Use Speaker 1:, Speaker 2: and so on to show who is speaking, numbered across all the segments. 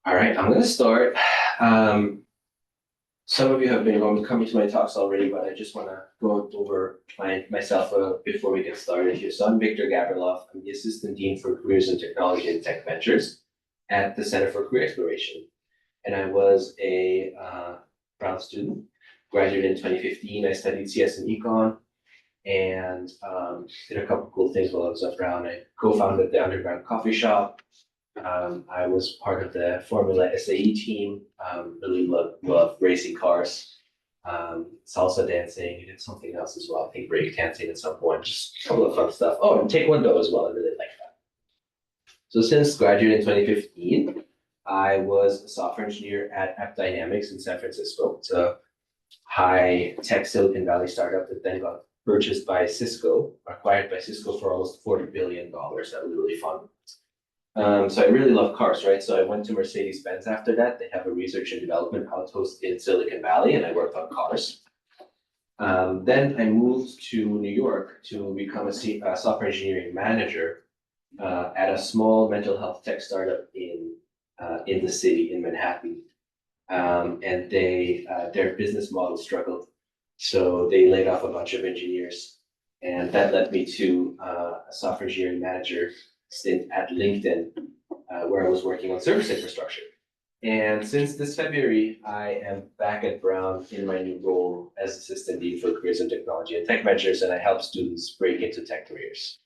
Speaker 1: All right, I'm gonna start. Um, some of you have been coming to my talks already, but I just want to go over myself before we get started here. So I'm Viktor Gavrielov. I'm the Assistant Dean for Careers in Technology and Tech Ventures at the Center for Career Exploration. And I was a Brown student, graduated in 2015. I studied CS and Econ and did a couple cool things while I was at Brown. I co-founded the underground coffee shop. I was part of the Formula SAE team. Really love racing cars, salsa dancing. I did something else as well. I think break dancing at some point. Just a couple of fun stuff. Oh, and Taekwondo as well. I really like that. So since graduating in 2015, I was a software engineer at App Dynamics in San Francisco. It's a high tech Silicon Valley startup that then got purchased by Cisco, acquired by Cisco for almost $40 billion. That was really fun. So I really love cars, right? So I went to Mercedes-Benz after that. They have a research and development outpost in Silicon Valley, and I worked on cars. Then I moved to New York to become a software engineering manager at a small mental health tech startup in the city in Manhattan. And their business model struggled, so they laid off a bunch of engineers, and that led me to a software engineering manager stint at LinkedIn, where I was working on service infrastructure. And since this February, I am back at Brown in my new role as Assistant Dean for Careers in Technology and Tech Ventures, and I help students break into tech careers.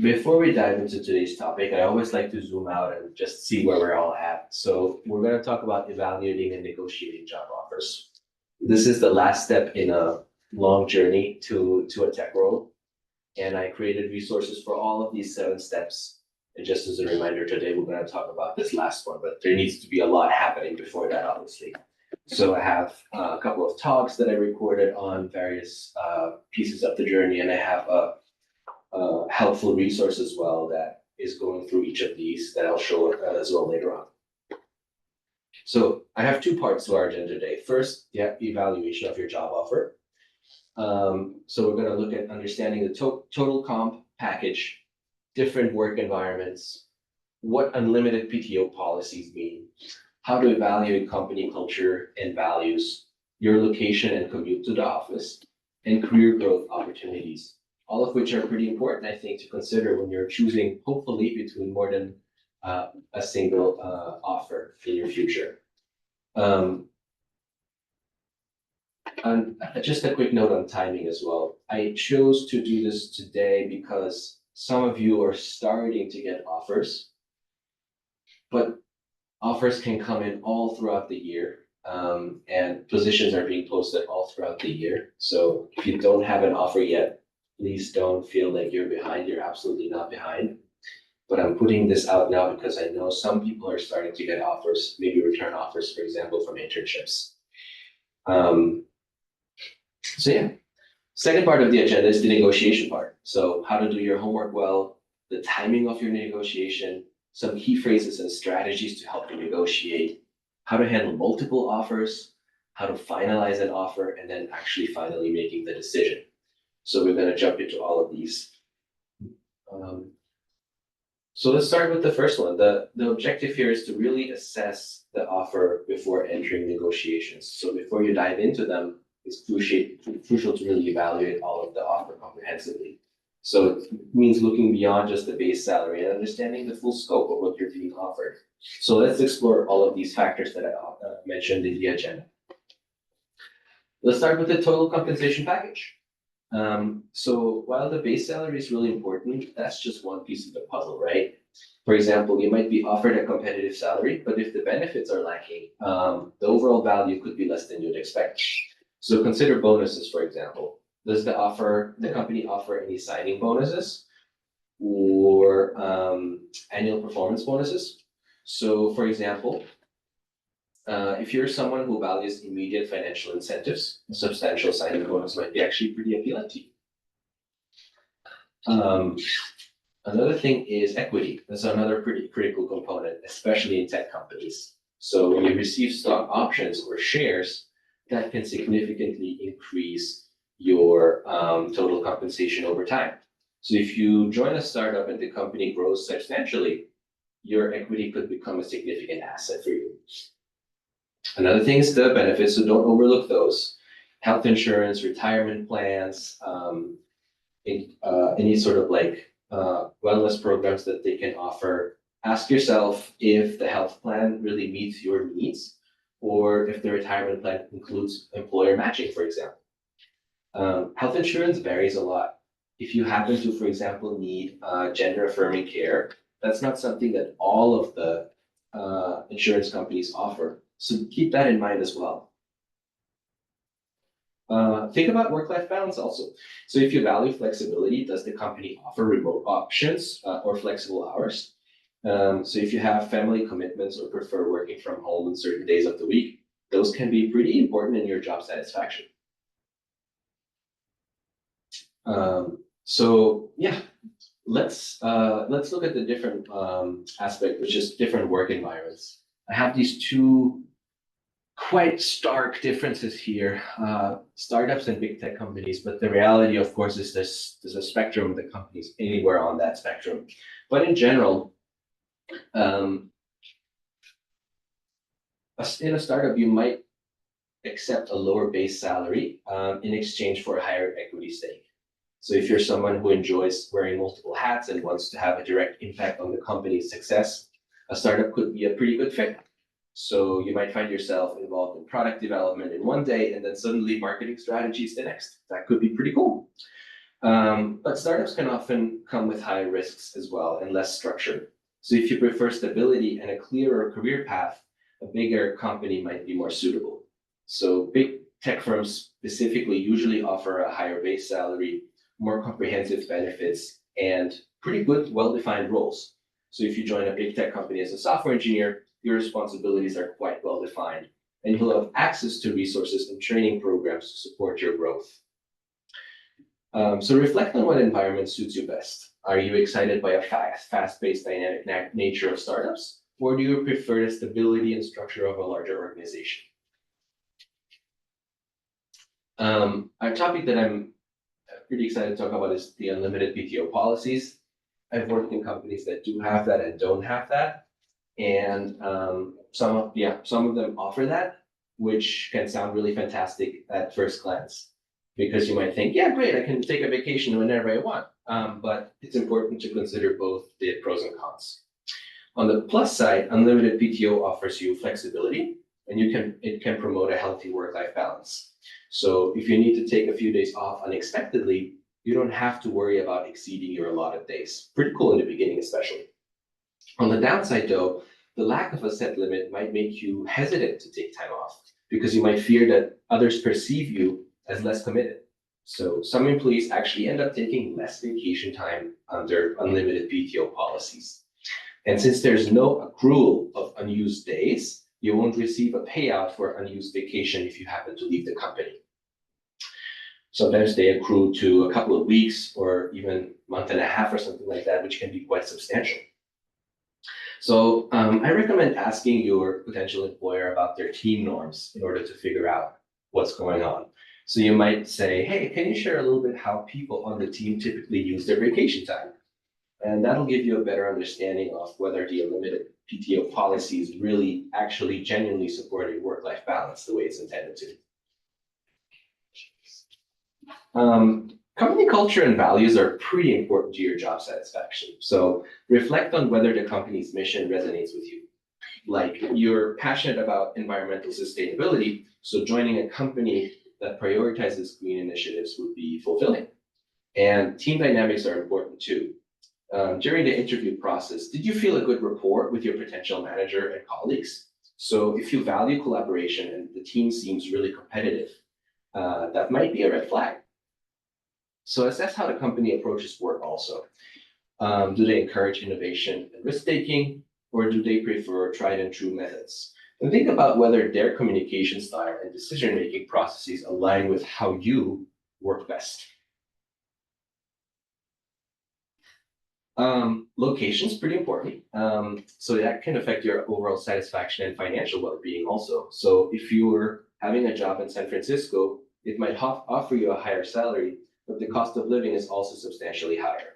Speaker 1: Before we dive into today's topic, I always like to zoom out and just see where we're all at. So we're going to talk about evaluating and negotiating job offers. This is the last step in a long journey to a tech role. And I created resources for all of these 7 steps. And just as a reminder, today we're going to talk about this last one, but there needs to be a lot happening before that, obviously. So I have a couple of talks that I recorded on various pieces of the journey, and I have a helpful resource as well that is going through each of these that I'll show as well later on. So I have 2 parts to our agenda today. First, the evaluation of your job offer. So we're going to look at understanding the total comp package, different work environments, what unlimited PTO policies mean, how to evaluate company culture and values, your location and commute to the office, and career growth opportunities, all of which are pretty important, I think, to consider when you're choosing, hopefully, between more than a single offer in your future. And just a quick note on timing as well. I chose to do this today because some of you are starting to get offers, but offers can come in all throughout the year, and positions are being posted all throughout the year. So if you don't have an offer yet, please don't feel like you're behind. You're absolutely not behind. But I'm putting this out now because I know some people are starting to get offers, maybe return offers, for example, from internships. So yeah, second part of the agenda is the negotiation part. So how to do your homework well, the timing of your negotiation, some key phrases and strategies to help you negotiate, how to handle multiple offers, how to finalize an offer, and then actually finally making the decision. So we're going to jump into all of these. So let's start with the first one. The objective here is to really assess the offer before entering negotiations. So before you dive into them, it's crucial to really evaluate all of the offer comprehensively. So it means looking beyond just the base salary and understanding the full scope of what you're being offered. So let's explore all of these factors that I mentioned in the agenda. Let's start with the total compensation package. So while the base salary is really important, that's just one piece of the puzzle, right? For example, you might be offered a competitive salary, but if the benefits are lacking, the overall value could be less than you'd expect. So consider bonuses, for example. Does the company offer any signing bonuses or annual performance bonuses? So for example, if you're someone who values immediate financial incentives, a substantial signing bonus might be actually pretty appealing to you. Another thing is equity. That's another pretty critical component, especially in tech companies. So when you receive stock options or shares, that can significantly increase your total compensation over time. So if you join a startup and the company grows substantially, your equity could become a significant asset for you. Another thing is the benefits, so don't overlook those. Health insurance, retirement plans, any sort of wellness programs that they can offer. Ask yourself if the health plan really meets your needs, or if the retirement plan includes employer matching, for example. Health insurance varies a lot. If you happen to, for example, need gender affirming care, that's not something that all of the insurance companies offer. So keep that in mind as well. Think about work-life balance also. So if you value flexibility, does the company offer remote options or flexible hours? So if you have family commitments or prefer working from home on certain days of the week, those can be pretty important in your job satisfaction. So yeah, let's look at the different aspect, which is different work environments. I have these two quite stark differences here, startups and big tech companies, but the reality, of course, is there's a spectrum of the companies anywhere on that spectrum. But in general, in a startup, you might accept a lower base salary in exchange for a higher equity stake. So if you're someone who enjoys wearing multiple hats and wants to have a direct impact on the company's success, a startup could be a pretty good fit. So you might find yourself involved in product development in one day and then suddenly marketing strategies the next. That could be pretty cool. But startups can often come with high risks as well and less structure. So if you prefer stability and a clearer career path, a bigger company might be more suitable. So big tech firms specifically usually offer a higher base salary, more comprehensive benefits, and pretty good, well-defined roles. So if you join a big tech company as a software engineer, your responsibilities are quite well defined, and you'll have access to resources and training programs to support your growth. So reflect on what environment suits you best. Are you excited by a fast-paced, dynamic nature of startups, or do you prefer the stability and structure of a larger organization? A topic that I'm pretty excited to talk about is the unlimited PTO policies. I've worked in companies that do have that and don't have that. And some of them offer that, which can sound really fantastic at first glance, because you might think, yeah, great, I can take a vacation whenever I want. But it's important to consider both the pros and cons. On the plus side, unlimited PTO offers you flexibility, and it can promote a healthy work-life balance. So if you need to take a few days off unexpectedly, you don't have to worry about exceeding your allotted days. Pretty cool in the beginning, especially. On the downside, though, the lack of a set limit might make you hesitant to take time off because you might fear that others perceive you as less committed. So some employees actually end up taking less vacation time under unlimited PTO policies. And since there's no accrual of unused days, you won't receive a payout for unused vacation if you happen to leave the company. Sometimes they accrue to a couple of weeks or even a month and a half or something like that, which can be quite substantial. So I recommend asking your potential employer about their team norms in order to figure out what's going on. So you might say, hey, can you share a little bit how people on the team typically use their vacation time? And that'll give you a better understanding of whether the unlimited PTO policies really actually genuinely support a work-life balance the way it's intended to. Company culture and values are pretty important to your job satisfaction. So reflect on whether the company's mission resonates with you. Like you're passionate about environmental sustainability, so joining a company that prioritizes green initiatives would be fulfilling. And team dynamics are important too. During the interview process, did you feel a good rapport with your potential manager and colleagues? So if you value collaboration and the team seems really competitive, that might be a red flag. So assess how the company approaches work also. Do they encourage innovation and risk-taking, or do they prefer tried and true methods? And think about whether their communication style and decision-making processes align with how you work best. Location is pretty important. So that can affect your overall satisfaction and financial well-being also. So if you're having a job in San Francisco, it might offer you a higher salary, but the cost of living is also substantially higher.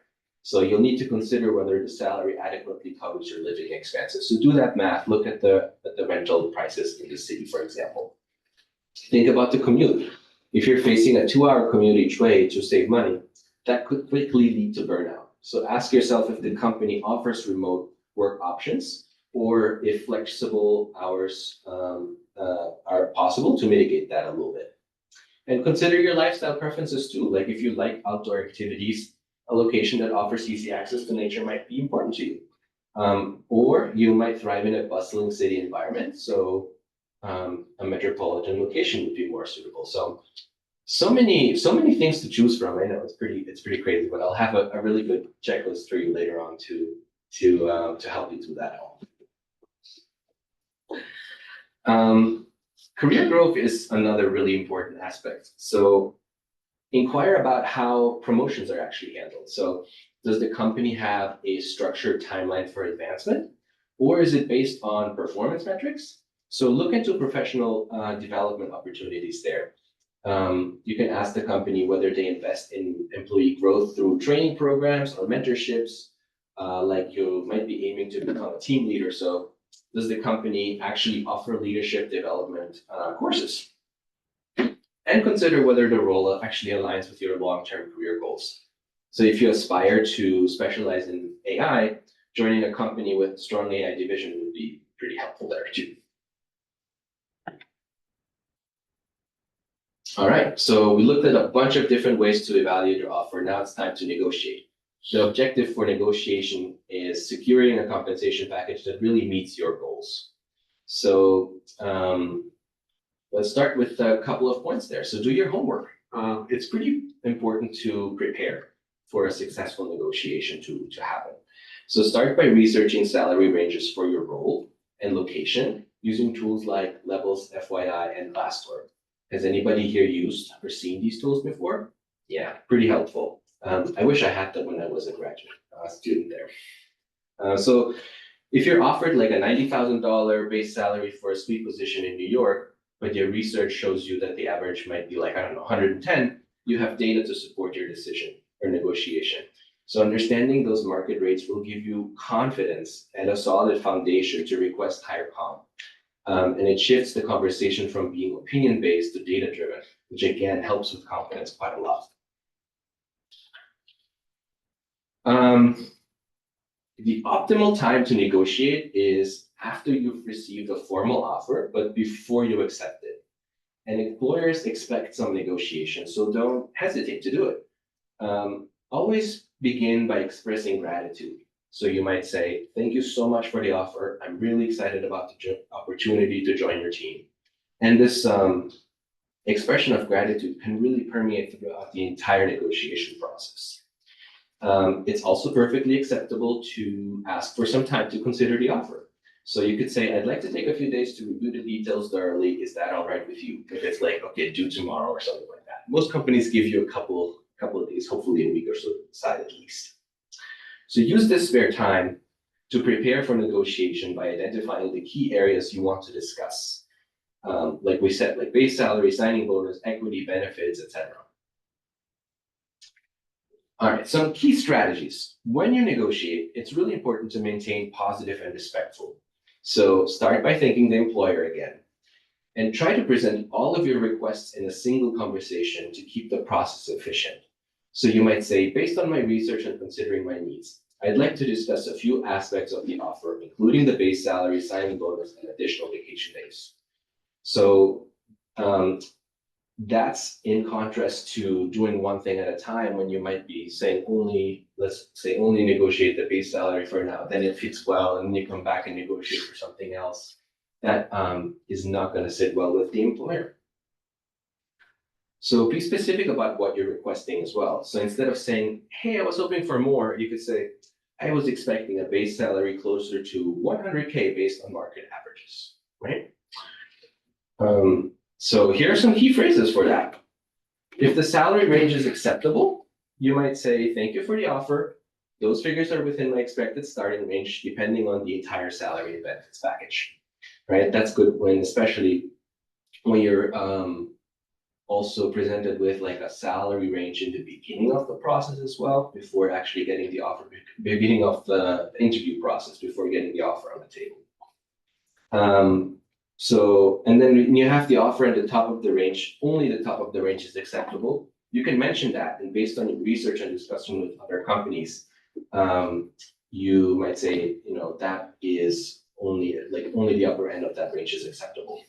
Speaker 1: So you'll need to consider whether the salary adequately covers your living expenses. So do that math, look at the rental prices in the city, for example. Think about the commute. If you're facing a 2-hour commute each way to save money, that could quickly lead to burnout. So ask yourself if the company offers remote work options or if flexible hours are possible to mitigate that a little bit. And consider your lifestyle preferences too. Like if you like outdoor activities, a location that offers easy access to nature might be important to you. Or you might thrive in a bustling city environment. So a metropolitan location would be more suitable. So many things to choose from. I know it's pretty crazy, but I'll have a really good checklist for you later on to help you through that all. Career growth is another really important aspect. So inquire about how promotions are actually handled. So does the company have a structured timeline for advancement, or is it based on performance metrics? So look into professional development opportunities there. You can ask the company whether they invest in employee growth through training programs or mentorships, like you might be aiming to become a team leader. So does the company actually offer leadership development courses? And consider whether the role actually aligns with your long-term career goals. So if you aspire to specialize in AI, joining a company with a strong AI division would be pretty helpful there too. All right, so we looked at a bunch of different ways to evaluate your offer. Now it's time to negotiate. The objective for negotiation is securing a compensation package that really meets your goals. So let's start with a couple of points there. So do your homework. It's pretty important to prepare for a successful negotiation to happen. So start by researching salary ranges for your role and location using tools like Levels, FYI, and Glassdoor. Has anybody here used or seen these tools before? Yeah, pretty helpful. I wish I had them when I was a graduate student there. So if you're offered like a $90,000 base salary for a sweet position in New York, but your research shows you that the average might be like, I don't know, 110, you have data to support your decision or negotiation. So understanding those market rates will give you confidence and a solid foundation to request higher comp. And it shifts the conversation from being opinion-based to data-driven, which again helps with confidence quite a lot. The optimal time to negotiate is after you've received a formal offer, but before you accept it. And employers expect some negotiation, so don't hesitate to do it. Always begin by expressing gratitude. So you might say, thank you so much for the offer. I'm really excited about the opportunity to join your team. And this expression of gratitude can really permeate throughout the entire negotiation process. It's also perfectly acceptable to ask for some time to consider the offer. So you could say, I'd like to take a few days to review the details thoroughly. Is that all right with you? If it's like, okay, due tomorrow or something like that. Most companies give you a couple of days, hopefully a week or so to decide at least. So use this spare time to prepare for negotiation by identifying the key areas you want to discuss. Like we said, like base salary, signing bonus, equity, benefits, etc. All right, some key strategies. When you negotiate, it's really important to maintain positive and respectful. So start by thanking the employer again, and try to present all of your requests in a single conversation to keep the process efficient. So you might say, based on my research and considering my needs, I'd like to discuss a few aspects of the offer, including the base salary, signing bonus, and additional vacation days. So that's in contrast to doing one thing at a time when you might be saying let's say only negotiate the base salary for now, then it fits well, and then you come back and negotiate for something else. That is not going to sit well with the employer. So be specific about what you're requesting as well. So instead of saying, hey, I was hoping for more, you could say, I was expecting a base salary closer to 100K based on market averages, right? So here are some key phrases for that. If the salary range is acceptable, you might say, thank you for the offer. Those figures are within my expected starting range, depending on the entire salary and benefits package, right? That's good when, especially when you're also presented with like a salary range in the beginning of the process as well, before actually getting the offer, beginning of the interview process, before getting the offer on the table. So, and then when you have the offer at the top of the range, only the top of the range is acceptable. You can mention that, and based on your research and discussion with other companies, you might say, you know, that is only the upper end of that range is acceptable.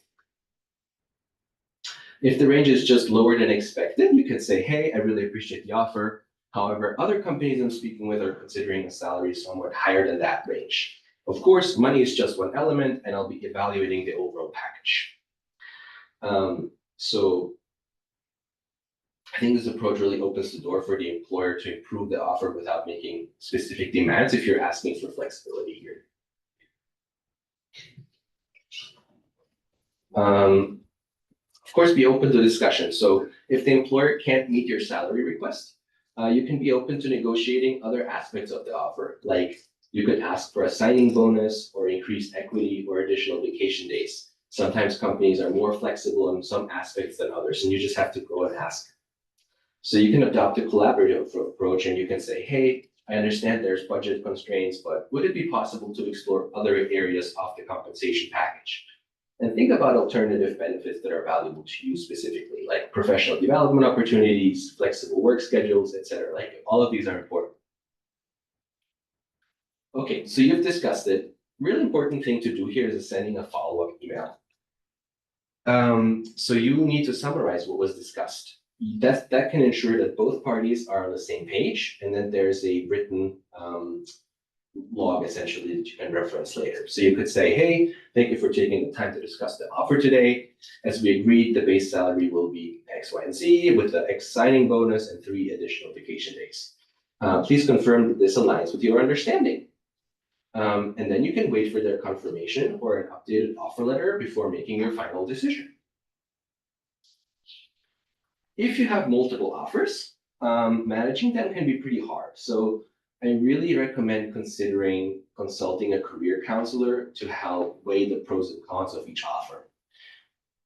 Speaker 1: If the range is just lower than expected, you can say, hey, I really appreciate the offer. However, other companies I'm speaking with are considering a salary somewhat higher than that range. Of course, money is just one element, and I'll be evaluating the overall package. So I think this approach really opens the door for the employer to improve the offer without making specific demands if you're asking for flexibility here. Of course, be open to discussion. So if the employer can't meet your salary request, you can be open to negotiating other aspects of the offer, like you could ask for a signing bonus or increased equity or additional vacation days. Sometimes companies are more flexible in some aspects than others, and you just have to go and ask. So you can adopt a collaborative approach, and you can say, hey, I understand there's budget constraints, but would it be possible to explore other areas of the compensation package? And think about alternative benefits that are valuable to you specifically, like professional development opportunities, flexible work schedules, etc. Like all of these are important. Okay, so you've discussed it. Really important thing to do here is sending a follow-up email. So you need to summarize what was discussed. That can ensure that both parties are on the same page, and then there's a written log essentially that you can reference later. So you could say, hey, thank you for taking the time to discuss the offer today. As we agreed, the base salary will be X, Y, and Z with the X signing bonus and 3 additional vacation days. Please confirm that this aligns with your understanding. And then you can wait for their confirmation or an updated offer letter before making your final decision. If you have multiple offers, managing them can be pretty hard. So I really recommend considering consulting a career counselor to help weigh the pros and cons of each offer.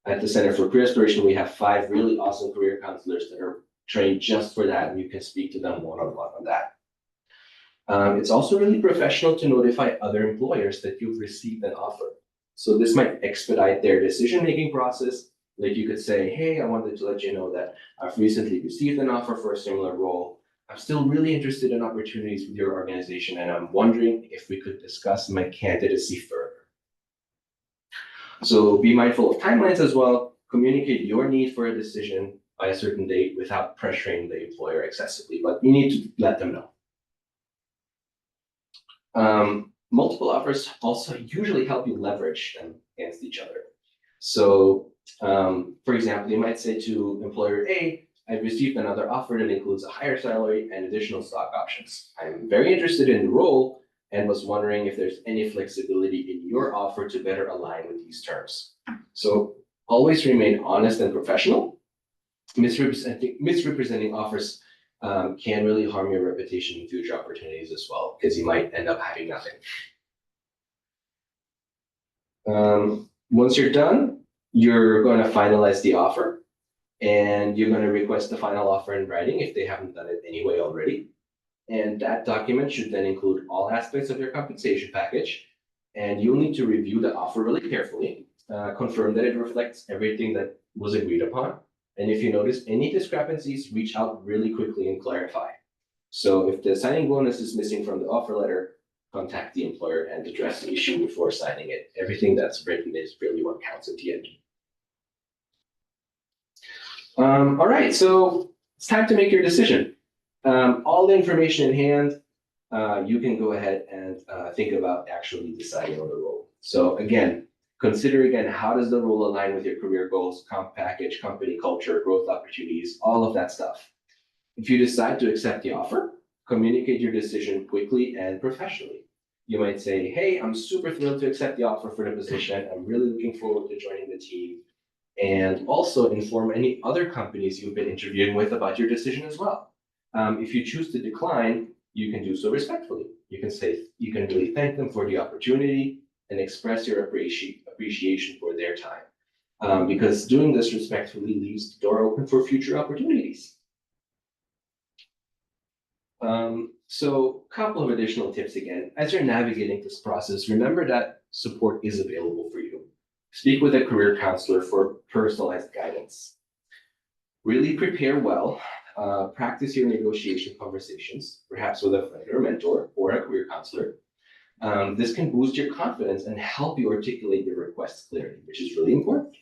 Speaker 1: At the Center for Career Exploration, we have 5 really awesome career counselors that are trained just for that, and you can speak to them one-on-one on that. It's also really professional to notify other employers that you've received an offer. So this might expedite their decision-making process. Like you could say, hey, I wanted to let you know that I've recently received an offer for a similar role. I'm still really interested in opportunities with your organization, and I'm wondering if we could discuss my candidacy further. So be mindful of timelines as well. Communicate your need for a decision by a certain date without pressuring the employer excessively, but you need to let them know. Multiple offers also usually help you leverage them against each other. So, for example, you might say to employer A, I've received another offer that includes a higher salary and additional stock options. I'm very interested in the role and was wondering if there's any flexibility in your offer to better align with these terms. So always remain honest and professional. Misrepresenting offers can really harm your reputation in future opportunities as well, because you might end up having nothing. Once you're done, you're going to finalize the offer, and you're going to request the final offer in writing if they haven't done it anyway already. And that document should then include all aspects of your compensation package, and you'll need to review the offer really carefully, confirm that it reflects everything that was agreed upon. And if you notice any discrepancies, reach out really quickly and clarify. So if the signing bonus is missing from the offer letter, contact the employer and address the issue before signing it. Everything that's written is really what counts at the end. All right, so it's time to make your decision. All the information in hand, you can go ahead and think about actually deciding on the role. So again, consider again, how does the role align with your career goals, comp package, company culture, growth opportunities, all of that stuff. If you decide to accept the offer, communicate your decision quickly and professionally. You might say, hey, I'm super thrilled to accept the offer for the position. I'm really looking forward to joining the team. And also inform any other companies you've been interviewing with about your decision as well. If you choose to decline, you can do so respectfully. You can really thank them for the opportunity and express your appreciation for their time. because doing this respectfully leaves the door open for future opportunities. So a couple of additional tips again. As you're navigating this process, remember that support is available for you. Speak with a career counselor for personalized guidance. Really prepare well. Practice your negotiation conversations, perhaps with a friend or mentor or a career counselor. This can boost your confidence and help you articulate your requests clearly, which is really important.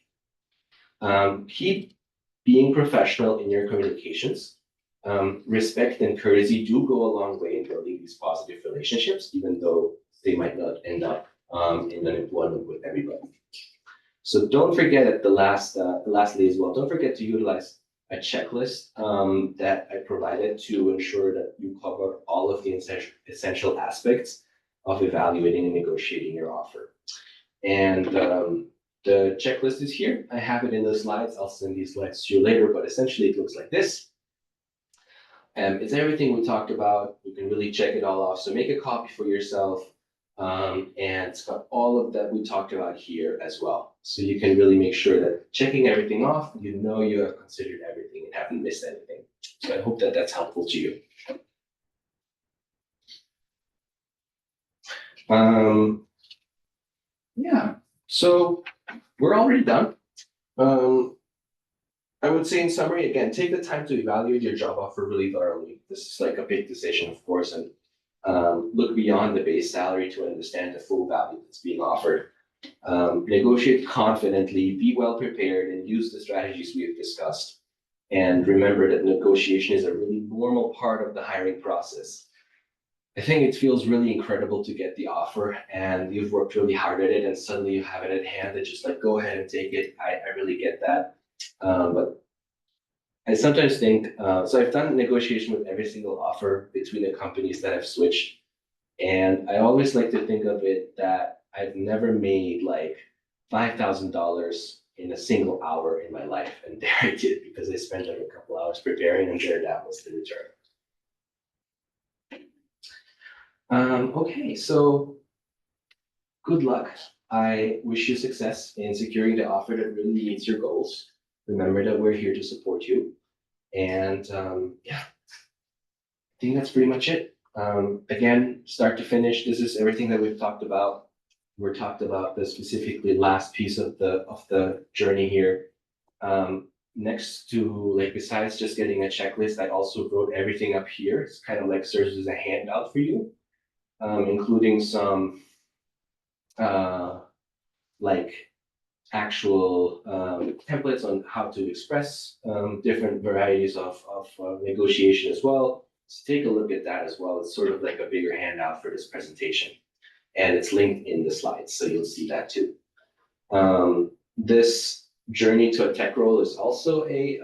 Speaker 1: Keep being professional in your communications. Respect and courtesy do go a long way in building these positive relationships, even though they might not end up in an employment with everybody. So don't forget at lastly as well, don't forget to utilize a checklist that I provided to ensure that you cover all of the essential aspects of evaluating and negotiating your offer. And the checklist is here. I have it in the slides. I'll send these slides to you later, but essentially it looks like this. It's everything we talked about. You can really check it all off. So make a copy for yourself. And it's got all of that we talked about here as well. So you can really make sure that checking everything off, you know you have considered everything and haven't missed anything. So I hope that that's helpful to you. Yeah, so we're already done. I would say in summary, again, take the time to evaluate your job offer really thoroughly. This is like a big decision, of course, and look beyond the base salary to understand the full value that's being offered. Negotiate confidently, be well prepared, and use the strategies we have discussed. And remember that negotiation is a really normal part of the hiring process. I think it feels really incredible to get the offer and you've worked really hard at it and suddenly you have it at hand and just like, go ahead and take it. I really get that. But I sometimes think, so I've done negotiation with every single offer between the companies that I've switched. And I always like to think of it that I've never made like $5,000 in a single hour in my life. And there I did because I spent like a couple hours preparing and there that was the return. Okay, so good luck. I wish you success in securing the offer that really meets your goals. Remember that we're here to support you. And yeah, I think that's pretty much it. Again, start to finish, this is everything that we've talked about. We're talked about the specifically last piece of the journey here. Next to, like, besides just getting a checklist, I also wrote everything up here. It's kind of like serves as a handout for you. Including some like actual templates on how to express different varieties of negotiation as well. So take a look at that as well. It's sort of like a bigger handout for this presentation. And it's linked in the slides, so you'll see that too. This journey to a tech role is also a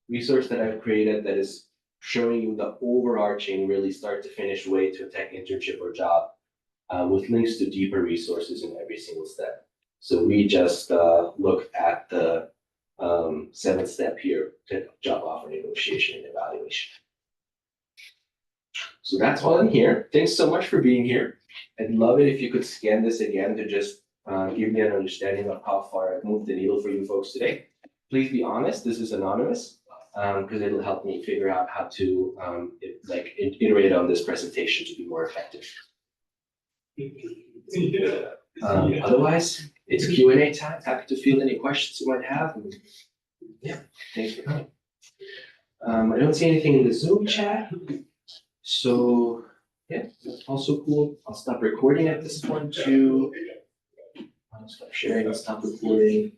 Speaker 1: resource that I've created that is showing you the overarching, really start to finish way to a tech internship or job with links to deeper resources in every single step. So we just look at the 7th step here, to job offer negotiation and evaluation. So that's all in here. Thanks so much for being here. I'd love it if you could scan this again to just give me an understanding of how far I've moved the needle for you folks today. Please be honest, this is anonymous. Because it'll help me figure out how to iterate on this presentation to be more effective. Otherwise, it's Q&A time. Happy to field any questions you might have. And yeah, thanks for coming. I don't see anything in the Zoom chat. So yeah, that's also cool. I'll stop recording at this point too. I'll stop sharing and stop recording.